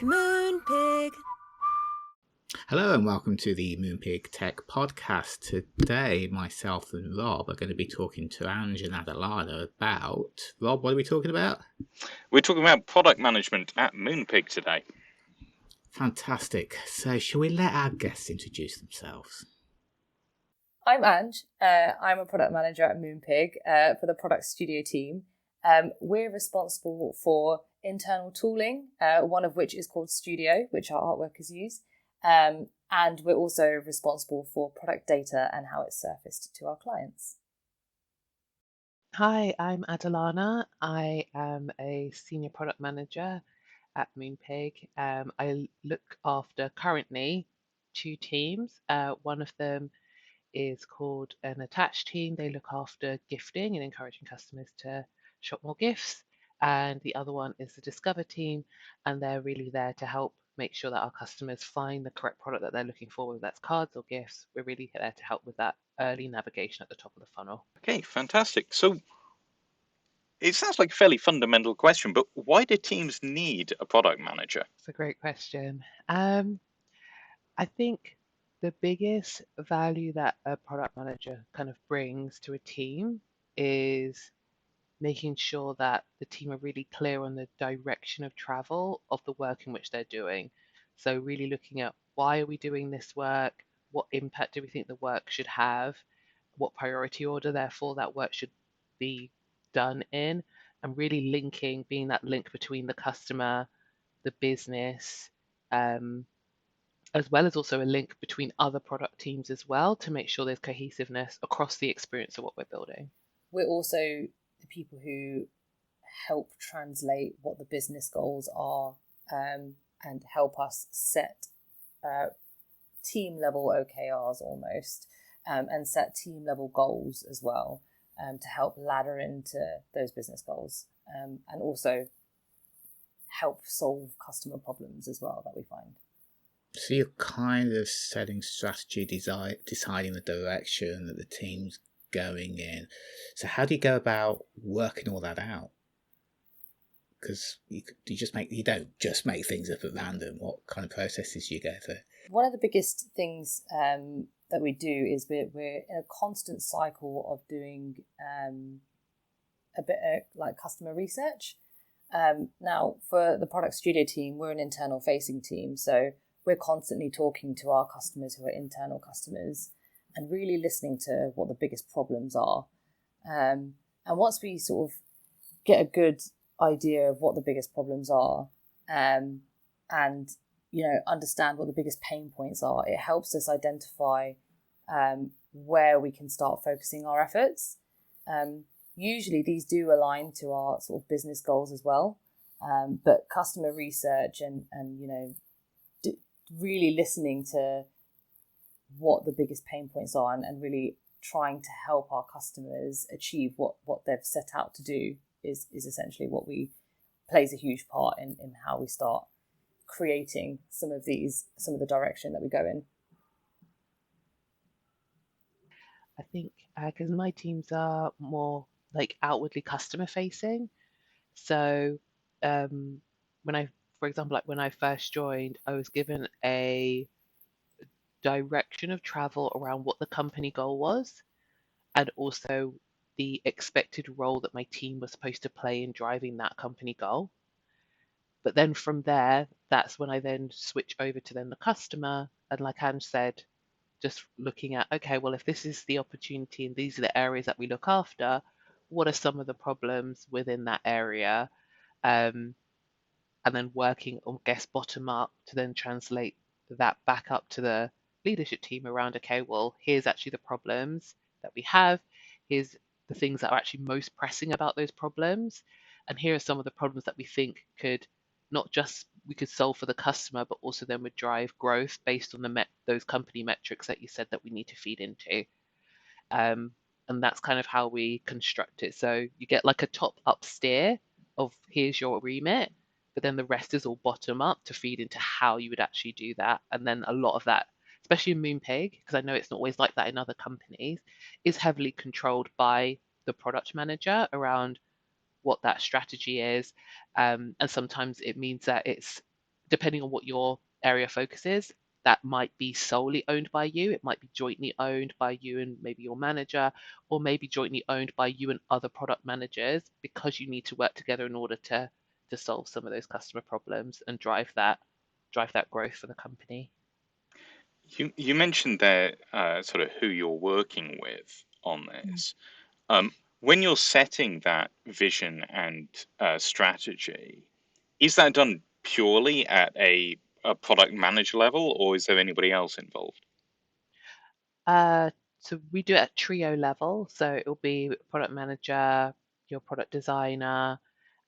Moonpig. Hello and welcome to the Moonpig Tech Podcast. Today, myself and Rob are going to be talking to Ange and Adelana about... Rob, what are we talking about? We're talking about product management at Moonpig today. Fantastic. So, shall we let our guests introduce themselves? I'm Ange. I'm a product manager at Moonpig for the product studio team. We're responsible for internal tooling, one of which is called Studio, which our art workers use. And we're also responsible for product data and how it's surfaced to our clients. Hi, I'm Adelana. I am a senior product manager at Moonpig. I look after currently two teams. One of them is called an attached team. They look after gifting and encouraging customers to shop more gifts. And the other one is the Discover team, and they're really there to help make sure that our customers find the correct product that they're looking for, whether that's cards or gifts. We're really there to help with that early navigation at the top of the funnel. Okay, fantastic. So it sounds like a fairly fundamental question, but why do teams need a product manager? It's a great question. I think the biggest value that a product manager kind of brings to a team is making sure that the team are really clear on the direction of travel of the work in which they're doing. So really looking at why are we doing this work? What impact do we think the work should have? What priority order, therefore, that work should be done in? And really linking, being that link between the customer, the business, as well as also a link between other product teams as well, to make sure there's cohesiveness across the experience of what we're building. We're also the people who help translate what the business goals are and help us set team level OKRs almost and set team level goals as well to help ladder into those business goals and also help solve customer problems as well that we find. So you're kind of setting strategy, deciding the direction that the team's going in. So how do you go about working all that out? Because you don't just make things up at random. What kind of processes do you go through? One of the biggest things that we do is we're in a constant cycle of doing a bit of like customer research. Now, for the product studio team, we're an internal facing team, so we're constantly talking to our customers who are internal customers and really listening to what the biggest problems are. And once we sort of get a good idea of what the biggest problems are and understand what the biggest pain points are, it helps us identify where we can start focusing our efforts. Usually these do align to our sort of business goals as well, but customer research and really listening to what the biggest pain points are and really trying to help our customers achieve what they've set out to do is essentially what plays a huge part in how we start creating some of the direction that we go in. I think because my teams are more like outwardly customer facing. So for example, when I first joined, I was given a direction of travel around what the company goal was and also the expected role that my team was supposed to play in driving that company goal. But then from there, that's when I then switch over to then the customer. And like Ange said, just looking at, okay, well, if this is the opportunity and these are the areas that we look after, what are some of the problems within that area? And then working, I guess, bottom up to then translate that back up to the leadership team around, okay, well, here's actually the problems that we have. Here's the things that are actually most pressing about those problems. And here are some of the problems that we think could not just we could solve for the customer, but also then would drive growth based on those company metrics that you said that we need to feed into. And that's kind of how we construct it. So you get like a top-up steer of here's your remit, but then the rest is all bottom-up to feed into how you would actually do that. And then a lot of that, especially in Moonpig, because I know it's not always like that in other companies, is heavily controlled by the product manager around what that strategy is. And sometimes it means that it's depending on what your area of focus is, that might be solely owned by you. It might be jointly owned by you and maybe your manager, or maybe jointly owned by you and other product managers, because you need to work together in order to solve some of those customer problems and drive that growth for the company. You mentioned there sort of who you're working with on this. When you're setting that vision and strategy, is that done purely at a product manager level, or is there anybody else involved? So we do it at trio level. So it'll be product manager, your product designer,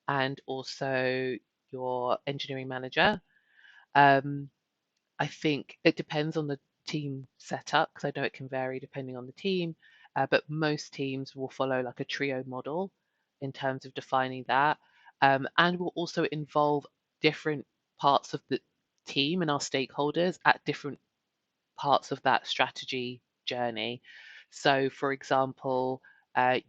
and also your engineering manager. I think it depends on the team setup, because I know it can vary depending on the team, but most teams will follow like a trio model in terms of defining that, and will also involve different parts of the team and our stakeholders at different parts of that strategy journey. So, for example,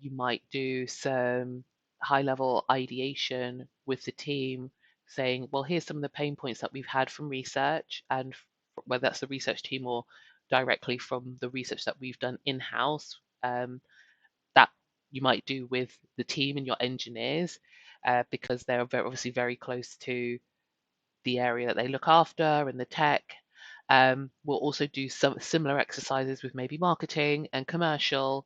you might do some high level ideation with the team, saying, well, here's some of the pain points that we've had from research, and whether that's the research team or directly from the research that we've done in house, that you might do with the team and your engineers, because they're obviously very close to the area that they look after and the tech. We'll also do some similar exercises with maybe marketing and commercial,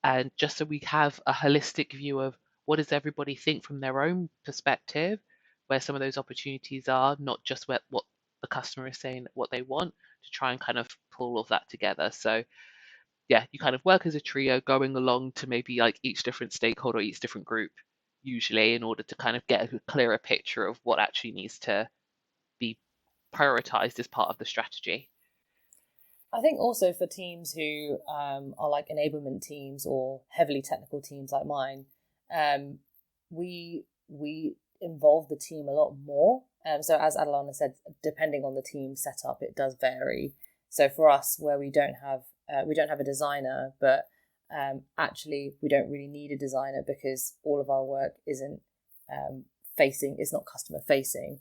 and just so we have a holistic view of what does everybody think from their own perspective, where some of those opportunities are, not just what the customer is saying what they want, to try and kind of pull all of that together. So yeah, you kind of work as a trio, going along to maybe like each different stakeholder, each different group, usually, in order to kind of get a clearer picture of what actually needs to be prioritized as part of the strategy. I think also for teams who are like enablement teams or heavily technical teams like mine, we involve the team a lot more. So as Adelana said, depending on the team setup, it does vary. So for us, where we don't have a designer, but actually we don't really need a designer, because all of our work isn't it's not customer facing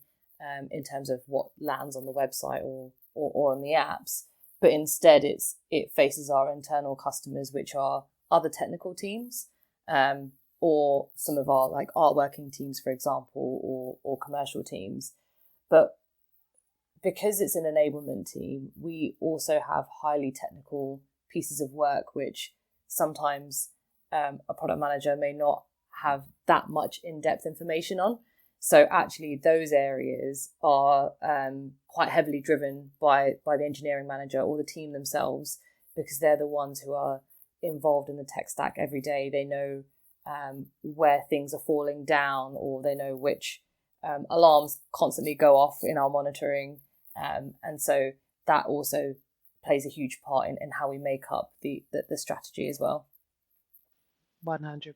in terms of what lands on the website or on the apps. But instead, it faces our internal customers, which are other technical teams, or some of our like art working teams, for example, or commercial teams. But because it's an enablement team, we also have highly technical pieces of work, which sometimes a product manager may not have that much in-depth information on. So actually, those areas are quite heavily driven by the engineering manager or the team themselves, because they're the ones who are involved in the tech stack every day. They know where things are falling down, or they know which alarms constantly go off in our monitoring. And so that also plays a huge part in how we make up the strategy as well. 100%.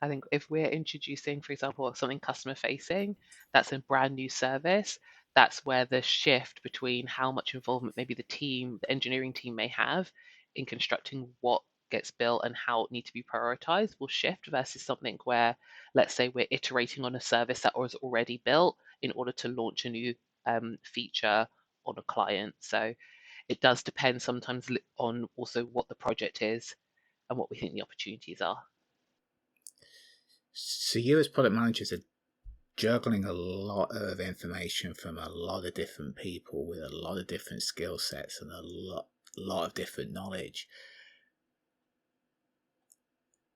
I think if we're introducing, for example, something customer facing, that's a brand new service, that's where the shift between how much involvement maybe the engineering team may have in constructing what gets built and how it needs to be prioritized will shift, versus something where, let's say, we're iterating on a service that was already built in order to launch a new feature on a client. So it does depend sometimes on also what the project is and what we think the opportunities are. So you as product managers are juggling a lot of information from a lot of different people with a lot of different skill sets and a lot of different knowledge.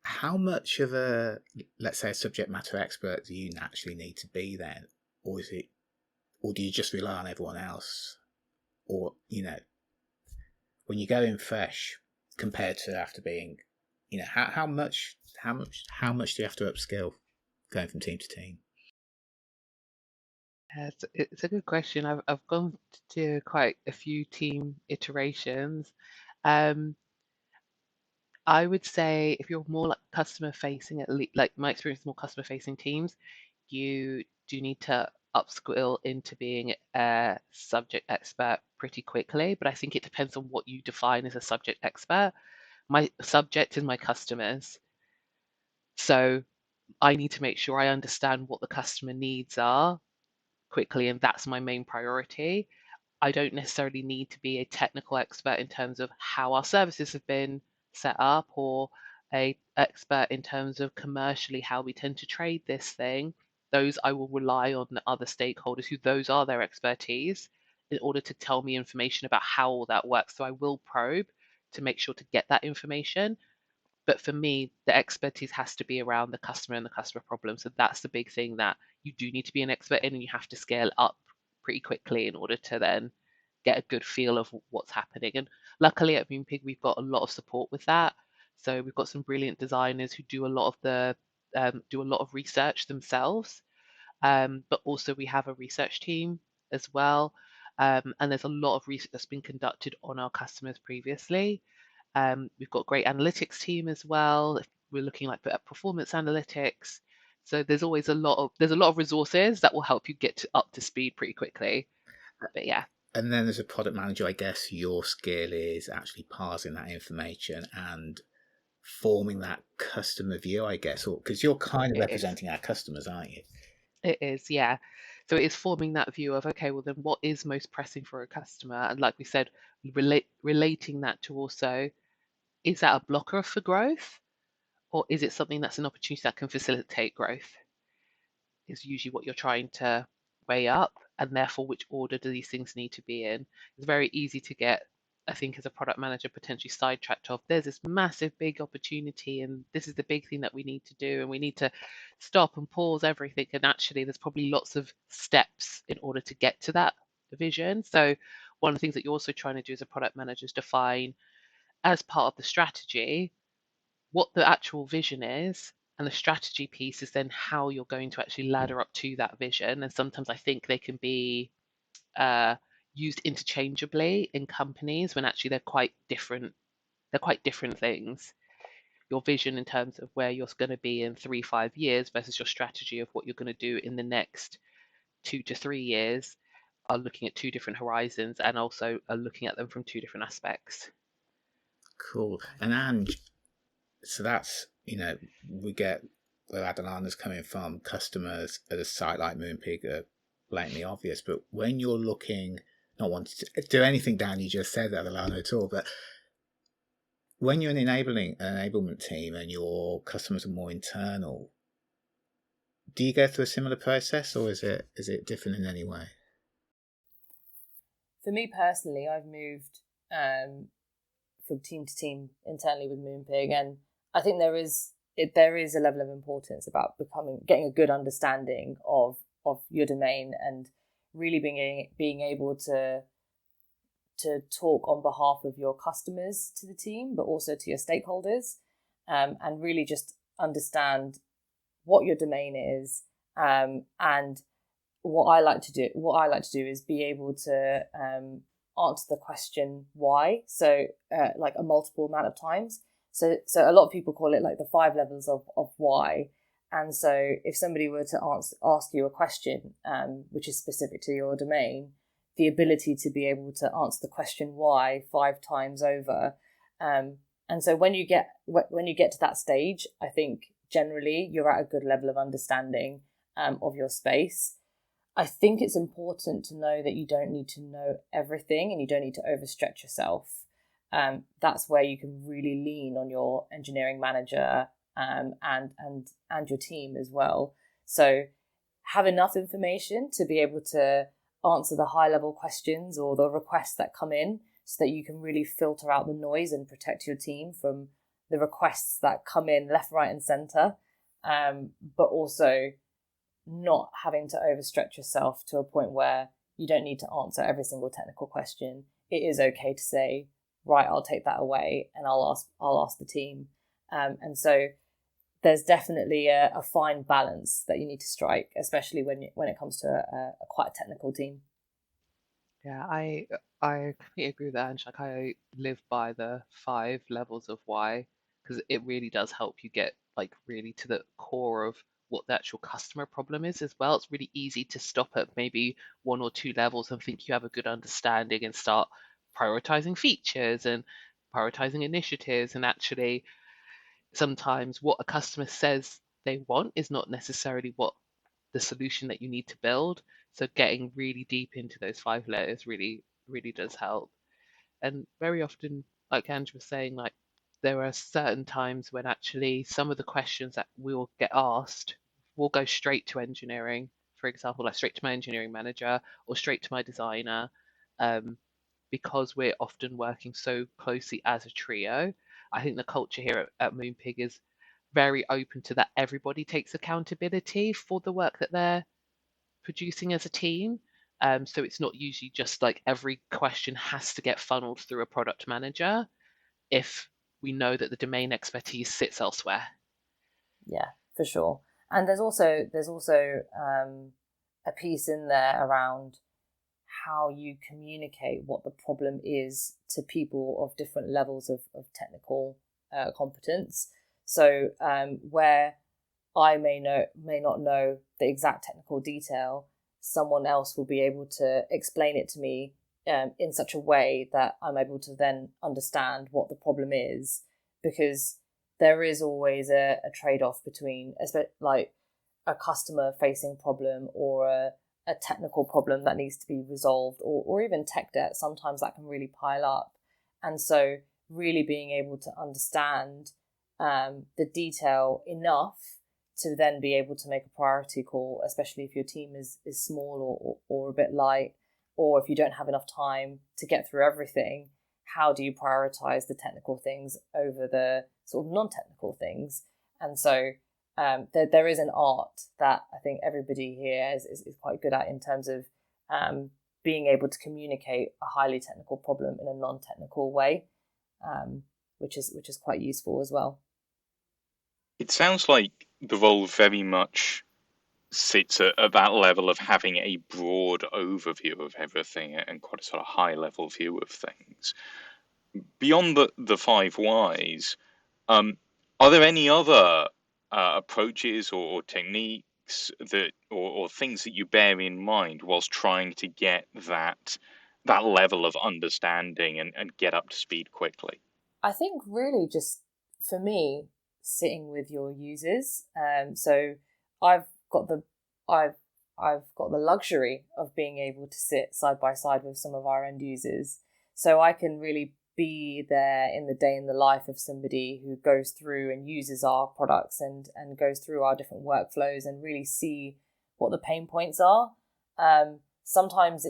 How much of a, let's say, a subject matter expert do you naturally need to be then? Or do you just rely on everyone else? Or, when you go in fresh compared to after being, how much do you have to upskill going from team to team? It's a good question. I've gone to quite a few team iterations. I would say if you're more like customer facing, at least, like my experience, more customer facing teams, you do need to upskill into being a subject expert pretty quickly. But I think it depends on what you define as a subject expert. My subject is my customers. So I need to make sure I understand what the customer needs are quickly, and that's my main priority. I don't necessarily need to be a technical expert in terms of how our services have been set up, or a expert in terms of commercially how we tend to trade this thing. Those I will rely on the other stakeholders who those are their expertise in order to tell me information about how all that works. So I will probe to make sure to get that information. But for me, the expertise has to be around the customer and the customer problem. So that's the big thing that you do need to be an expert in, and you have to scale up pretty quickly in order to then get a good feel of what's happening. And luckily at Moonpig, we've got a lot of support with that. So we've got some brilliant designers who do a lot of research themselves. But also we have a research team as well. And there's a lot of research that's been conducted on our customers previously. We've got a great analytics team as well. We're looking like at performance analytics. So there's always a lot of resources that will help you get up to speed pretty quickly. But yeah. And then as a product manager, I guess your skill is actually parsing that information and forming that customer view, I guess, because you're kind of representing our customers, aren't you? It is, yeah. So it is forming that view of, okay, well then what is most pressing for a customer? And like we said, relating that to also, is that a blocker for growth? Or is it something that's an opportunity that can facilitate growth? Is usually what you're trying to weigh up, and therefore which order do these things need to be in? It's very easy to get, I think, as a product manager, potentially sidetracked of there's this massive big opportunity and this is the big thing that we need to do, and we need to stop and pause everything, and actually there's probably lots of steps in order to get to that vision. So one of the things that you're also trying to do as a product manager is define, as part of the strategy, what the actual vision is, and the strategy piece is then how you're going to actually ladder up to that vision. And sometimes I think they can be used interchangeably in companies when actually they're quite different. They're quite different things. Your vision in terms of where you're going to be in 3-5 years versus your strategy of what you're going to do in the next 2 to 3 years are looking at two different horizons, and also are looking at them from two different aspects. Cool. And Ange, so that's, we get where Adelana's coming from. Customers at a site like Moonpig are blatantly obvious, but when you're looking, not wanting to do anything down you just said, Adelana, at all, but when you're an enablement team and your customers are more internal, do you go through a similar process, or is it different in any way? For me personally, I've moved from team to team internally with Moonpig, and I think there is a level of importance about getting a good understanding of your domain, and really being able to talk on behalf of your customers to the team, but also to your stakeholders, and really just understand what your domain is. And what I like to do is be able to answer the question why, so like a multiple amount of times. So a lot of people call it like the 5 levels of why. And so if somebody were to ask you a question, which is specific to your domain, the ability to be able to answer the question why 5 times over. And so when you get to that stage, I think generally you're at a good level of understanding of your space. I think it's important to know that you don't need to know everything, and you don't need to overstretch yourself. That's where you can really lean on your engineering manager and your team as well. So have enough information to be able to answer the high level questions or the requests that come in, so that you can really filter out the noise and protect your team from the requests that come in left, right, and center. But also not having to overstretch yourself to a point where you don't need to answer every single technical question. It is okay to say, right, I'll take that away and I'll ask the team. And so there's definitely a fine balance that you need to strike, especially when it comes to a quite a technical team. Yeah, I completely agree with that, and like I live by the 5 levels of why, because it really does help you get like really to the core of what the actual customer problem is as well. It's really easy to stop at maybe 1 or 2 levels and think you have a good understanding and start prioritizing features and prioritizing initiatives, and actually sometimes what a customer says they want is not necessarily what the solution that you need to build. So getting really deep into those 5 layers really does help. And very often, like Andrew was saying, like there are certain times when actually some of the questions that we'll get asked will go straight to engineering, for example, like straight to my engineering manager or straight to my designer, because we're often working so closely as a trio. I think the culture here at Moonpig is very open to that. Everybody takes accountability for the work that they're producing as a team. So it's not usually just like every question has to get funneled through a product manager if we know that the domain expertise sits elsewhere. Yeah, for sure. And there's also a piece in there around how you communicate what the problem is to people of different levels of technical competence. So where I may not know the exact technical detail, someone else will be able to explain it to me in such a way that I'm able to then understand what the problem is, because there is always a trade-off between like a customer facing problem or a technical problem that needs to be resolved, or even tech debt. Sometimes that can really pile up. And so really being able to understand the detail enough to then be able to make a priority call, especially if your team is small or a bit light, or if you don't have enough time to get through everything. How do you prioritize the technical things over the sort of non-technical things? And so there is an art that I think everybody here is quite good at in terms of being able to communicate a highly technical problem in a non-technical way, which is quite useful as well. It sounds like the role very much sits at that level of having a broad overview of everything and quite a sort of high level view of things. Beyond the 5 whys, are there any other approaches or techniques that or things that you bear in mind whilst trying to get that level of understanding and get up to speed quickly? I think really just for me, sitting with your users. So I've got the luxury of being able to sit side by side with some of our end users, so I can really be there in the day in the life of somebody who goes through and uses our products and goes through our different workflows and really see what the pain points are. Sometimes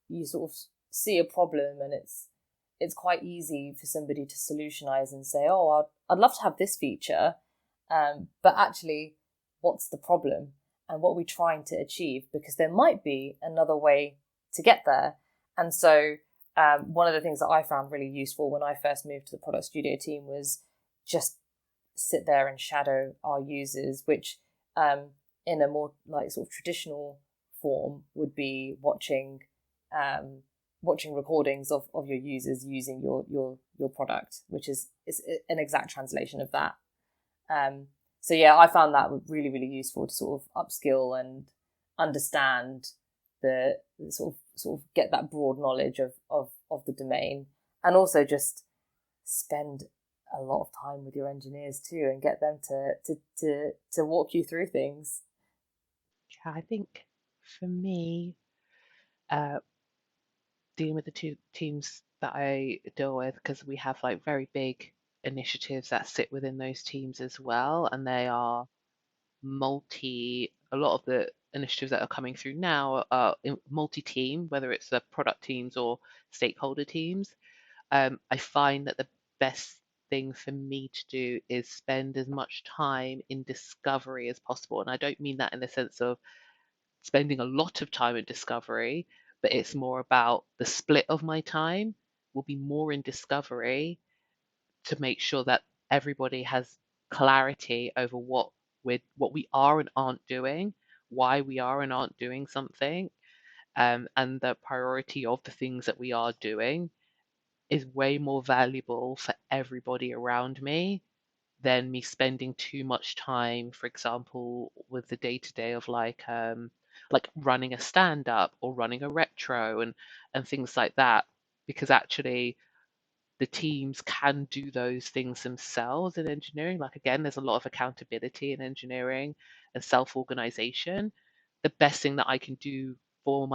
you sort of see a problem and it's quite easy for somebody to solutionize and say, oh, I'd love to have this feature, but actually, what's the problem and what are we trying to achieve? Because there might be another way to get there. And so one of the things that I found really useful when I first moved to the product studio team was just sit there and shadow our users, which in a more like sort of traditional form would be watching recordings of your users using your product, which is an exact translation of that. So yeah, I found that really, really useful to sort of upskill and understand the sort of get that broad knowledge of the domain, and also just spend a lot of time with your engineers too and get them to walk you through things. Yeah, I think for me, dealing with the two teams that I deal with, because we have like very big initiatives that sit within those teams as well, and they are a lot of the initiatives that are coming through now are multi-team, whether it's the product teams or stakeholder teams. I find that the best thing for me to do is spend as much time in discovery as possible. And I don't mean that in the sense of spending a lot of time in discovery, but it's more about the split of my time will be more in discovery to make sure that everybody has clarity over what we are and aren't doing, why we are and aren't doing something, and the priority of the things that we are doing is way more valuable for everybody around me than me spending too much time, for example, with the day to day of like running a stand up or running a retro and things like that. Because actually the teams can do those things themselves in engineering. Like, again, there's a lot of accountability in engineering and self-organization. The best thing that I can do for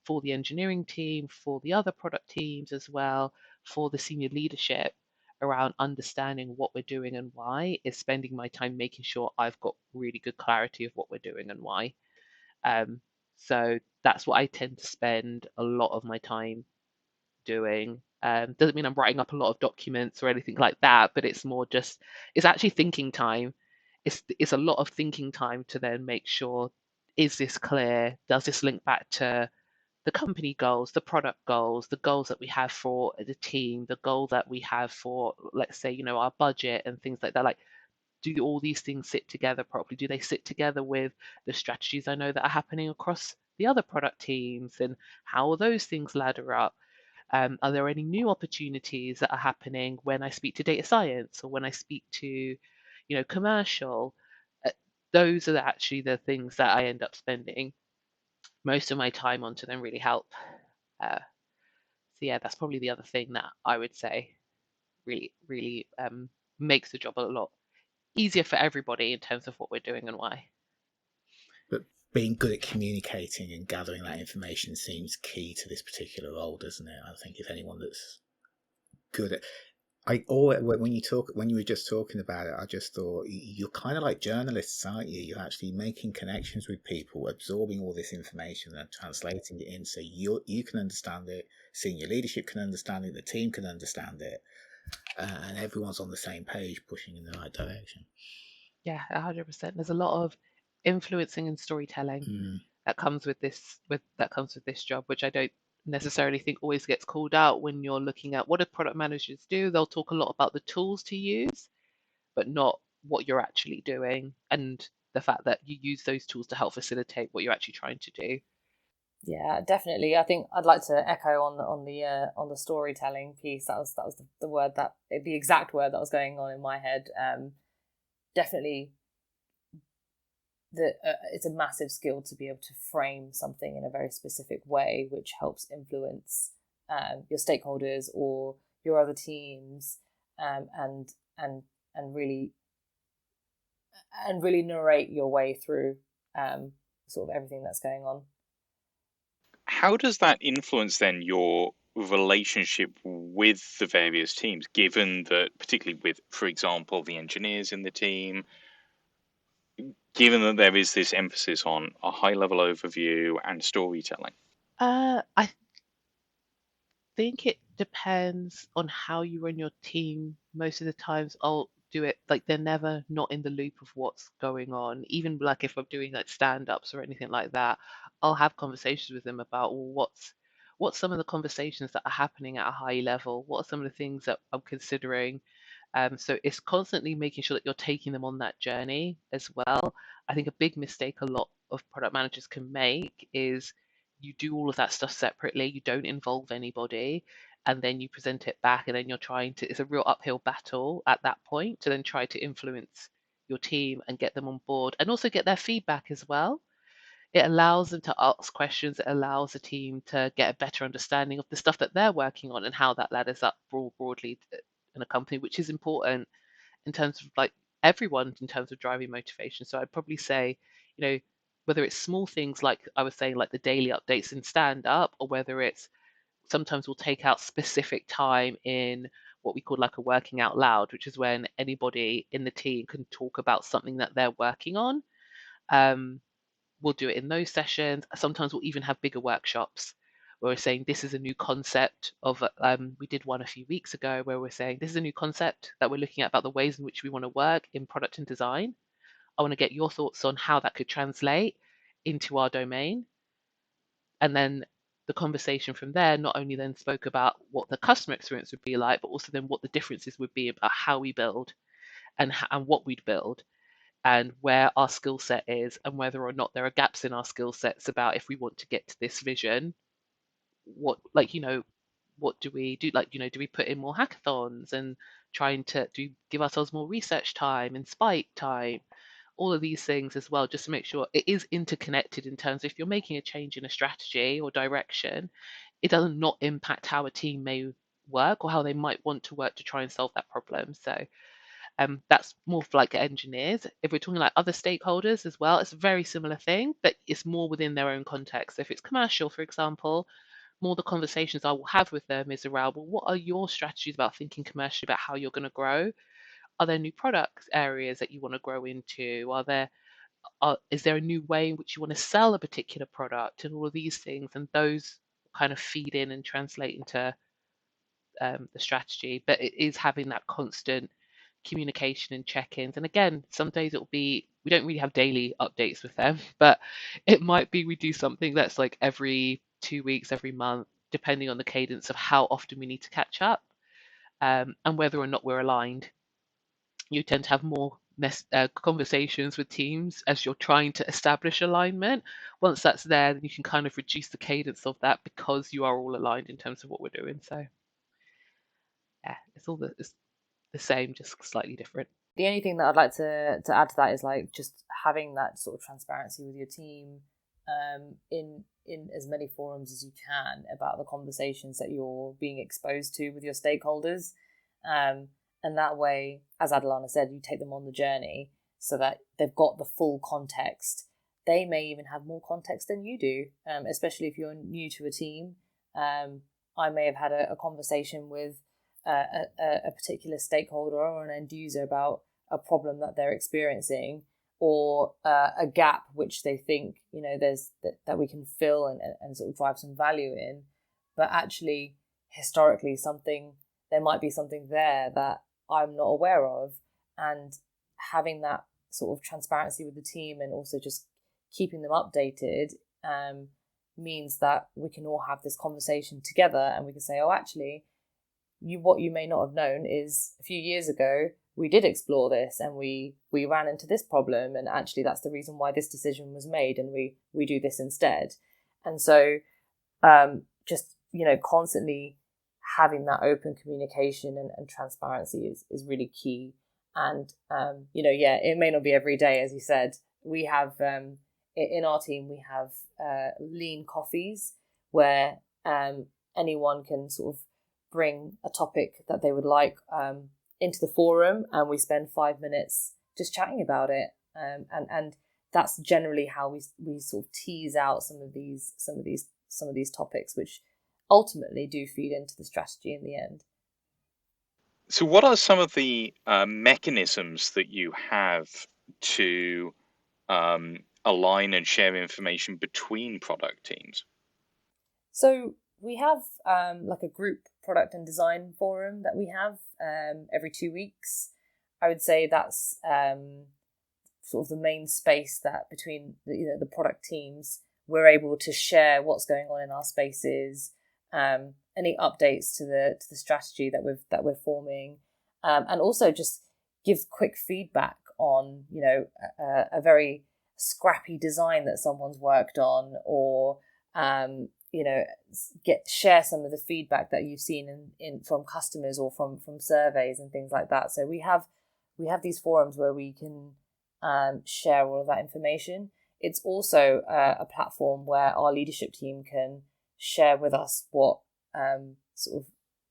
for the engineering team, for the other product teams as well, for the senior leadership around understanding what we're doing and why, is spending my time making sure I've got really good clarity of what we're doing and why. So that's what I tend to spend a lot of my time doing. Doesn't mean I'm writing up a lot of documents or anything like that, but it's more just, it's actually thinking time. It's a lot of thinking time to then make sure, is this clear? Does this link back to the company goals, the product goals, the goals that we have for the team, the goal that we have for, let's say, our budget and things like that? Like, do all these things sit together properly? Do they sit together with the strategies I know that are happening across the other product teams, and how will those things ladder up? Are there any new opportunities that are happening when I speak to data science or when I speak to, commercial? Those are actually the things that I end up spending most of my time on to then really help. So yeah, that's probably the other thing that I would say really, really makes the job a lot easier for everybody in terms of what we're doing and why. But being good at communicating and gathering that information seems key to this particular role, doesn't it? I think if anyone that's good at, when you were just talking about it, I just thought you're kind of like journalists, aren't you? You're actually making connections with people, absorbing all this information and translating it in so you can understand it, senior leadership can understand it, the team can understand it, and everyone's on the same page, pushing in the right direction. Yeah, 100%. There's a lot of influencing and storytelling that comes with this job, which I don't necessarily think always gets called out when you're looking at what do product managers do. They'll talk a lot about the tools to use, but not what you're actually doing, and the fact that you use those tools to help facilitate what you're actually trying to do. Yeah, definitely. I think I'd like to echo on the storytelling piece. That was the word, the exact word that was going on in my head. Definitely, it's a massive skill to be able to frame something in a very specific way, which helps influence your stakeholders or your other teams, and really narrate your way through sort of everything that's going on. How does that influence then your relationship with the various teams, given that, particularly with, for example, the engineers in the team, given that there is this emphasis on a high-level overview and storytelling? I think it depends on how you run your team. Most of the times I'll do it like they're never not in the loop of what's going on. Even like if I'm doing like stand-ups or anything like that, I'll have conversations with them about, well, what's some of the conversations that are happening at a high level? What are some of the things that I'm considering? So it's constantly making sure that you're taking them on that journey as well. I think a big mistake a lot of product managers can make is you do all of that stuff separately, you don't involve anybody, and then you present it back, and then you're trying to, it's a real uphill battle at that point to then try to influence your team and get them on board and also get their feedback as well. It allows them to ask questions, it allows the team to get a better understanding of the stuff that they're working on and how that ladders up broadly in a company, which is important in terms of like everyone in terms of driving motivation. So I'd probably say, whether it's small things like I was saying, like the daily updates in stand up, or whether it's sometimes we'll take out specific time in what we call like a working out loud, which is when anybody in the team can talk about something that they're working on. We'll do it in those sessions. Sometimes we'll even have bigger workshops where we're saying this is a new concept of, we did one a few weeks ago where we're saying this is a new concept that we're looking at about the ways in which we want to work in product and design. I want to get your thoughts on how that could translate into our domain. And then the conversation from there not only then spoke about what the customer experience would be like, but also then what the differences would be about how we build and what we'd build and where our skill set is and whether or not there are gaps in our skill sets about if we want to get to this vision, what do we do? Like, do we put in more hackathons and trying to give ourselves more research time and spike time? All of these things as well, just to make sure it is interconnected in terms of if you're making a change in a strategy or direction, it does not impact how a team may work or how they might want to work to try and solve that problem. So that's more for like engineers. If we're talking like other stakeholders as well, it's a very similar thing, but it's more within their own context. So if it's commercial, for example, more the conversations I will have with them is around, well, what are your strategies about thinking commercially about how you're going to grow? Are there new product areas that you want to grow into? Is there a new way in which you want to sell a particular product, and all of these things? And those kind of feed in and translate into the strategy. But it is having that constant communication and check-ins. And again, some days it'll be, we don't really have daily updates with them, but it might be we do something that's like every 2 weeks, every month, depending on the cadence of how often we need to catch up, and whether or not we're aligned. You tend to have more conversations with teams as you're trying to establish alignment. Once that's there, then you can kind of reduce the cadence of that because you are all aligned in terms of what we're doing. So yeah, it's the same, just slightly different. The only thing that I'd like to add to that is like just having that sort of transparency with your team in as many forums as you can about the conversations that you're being exposed to with your stakeholders. And that way, as Adelana said, you take them on the journey so that they've got the full context. They may even have more context than you do, especially if you're new to a team. I may have had a conversation with a particular stakeholder or an end user about a problem that they're experiencing, or a gap which they think there's that we can fill and sort of drive some value in, but actually historically there might be something there that I'm not aware of, and having that sort of transparency with the team and also just keeping them updated means that we can all have this conversation together, and we can say, oh, actually, what you may not have known is a few years ago we did explore this and we ran into this problem, and actually that's the reason why this decision was made, and we do this instead. And so just constantly having that open communication and transparency is really key. And it may not be every day, as you said. We have in our team we have lean coffees where anyone can sort of bring a topic that they would like into the forum, and we spend 5 minutes just chatting about it, and that's generally how we sort of tease out some of these topics, which ultimately do feed into the strategy in the end. So what are some of the mechanisms that you have to align and share information between product teams? So we have like a group product and design forum that we have every 2 weeks. I would say that's sort of the main space that between the product teams we're able to share what's going on in our spaces, any updates to the strategy that we're forming, and also just give quick feedback on a very scrappy design that someone's worked on, or share some of the feedback that you've seen in from customers or from surveys and things like that. So we have these forums where we can share all of that information. It's also a platform where our leadership team can share with us what sort of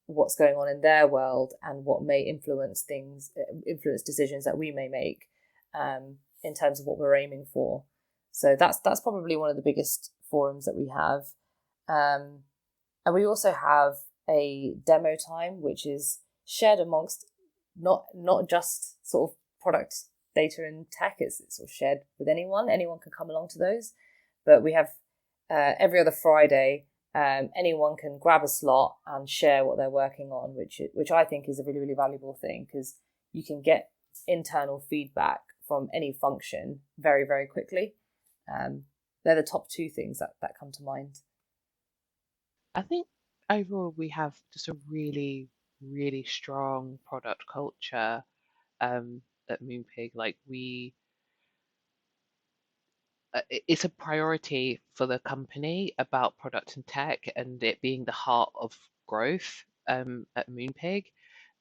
what's going on in their world and what may influence decisions that we may make in terms of what we're aiming for. So that's probably one of the biggest forums that we have. And we also have a demo time, which is shared amongst not just sort of product data and tech. It's sort of shared with anyone. Anyone can come along to those. But we have every other Friday, anyone can grab a slot and share what they're working on, which I think is a really, really valuable thing, because you can get internal feedback from any function very, very quickly. They're the top two things that come to mind. I think overall we have just a really, really strong product culture at Moonpig. Like it's a priority for the company about product and tech, and it being the heart of growth at Moonpig.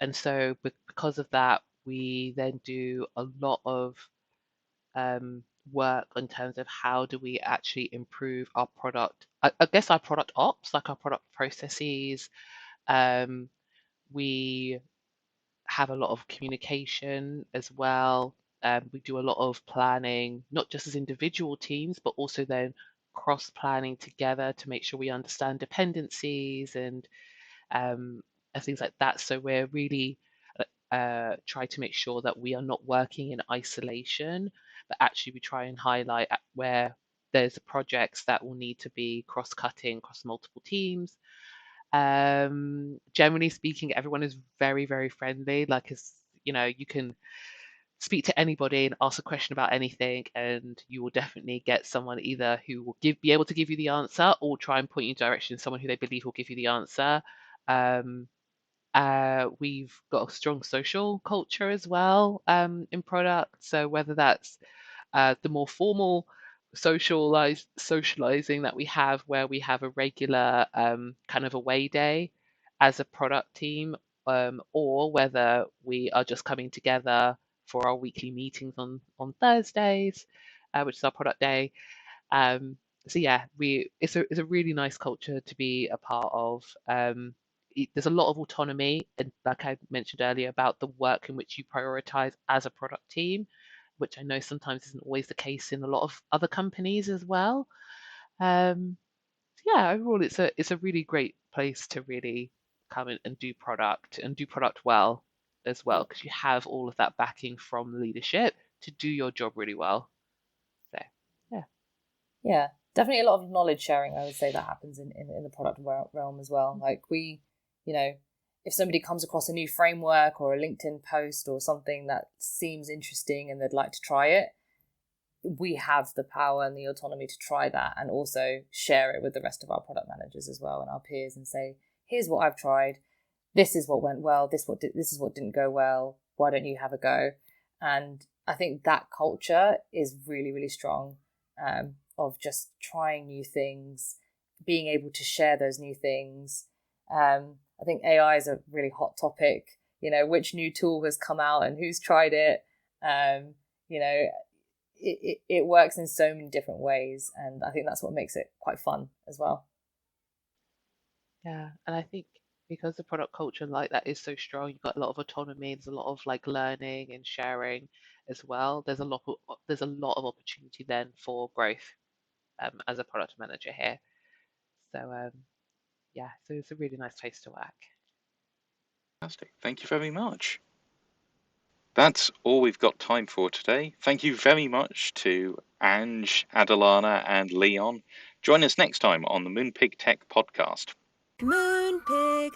And so because of that, we then do a lot of work in terms of how do we actually improve our product, I guess our product ops, like our product processes, We have a lot of communication as well. We do a lot of planning, not just as individual teams, but also then cross planning together to make sure we understand dependencies and things like that. So we're really try to make sure that we are not working in isolation, but actually we try and highlight where there's projects that will need to be cross-cutting across multiple teams. Generally speaking, everyone is very, very friendly. Like, as you know, you can speak to anybody and ask a question about anything, and you will definitely get someone either who will be able to give you the answer, or try and point you in direction to someone who they believe will give you the answer. We've got a strong social culture as well in product. So whether that's the more formal socializing that we have, where we have a regular kind of away day as a product team, or whether we are just coming together for our weekly meetings on Thursdays, which is our product day. So yeah, it's a really nice culture to be a part of. There's a lot of autonomy, and like I mentioned earlier, about the work in which you prioritize as a product team, which I know sometimes isn't always the case in a lot of other companies as well. Yeah, overall, it's a really great place to really come in and do product well as well, because you have all of that backing from leadership to do your job really well. So yeah, definitely a lot of knowledge sharing. I would say that happens in the product realm as well. Like if somebody comes across a new framework or a LinkedIn post or something that seems interesting and they'd like to try it, we have the power and the autonomy to try that, and also share it with the rest of our product managers as well and our peers, and say, here's what I've tried. This is what went well. This is what didn't go well. Why don't you have a go? And I think that culture is really, really strong, of just trying new things, being able to share those new things. I think AI is a really hot topic. Which new tool has come out and who's tried it. It works in so many different ways, and I think that's what makes it quite fun as well. yeah, and I think because the product culture like that is so strong, you've got a lot of autonomy. There's a lot of like learning and sharing as well. There's a lot of opportunity then for growth as a product manager here. So yeah, so it's a really nice place to work. Fantastic. Thank you very much. That's all we've got time for today. Thank you very much to Ange, Adelana, and Leon. Join us next time on the Moonpig Tech Podcast. Moonpig.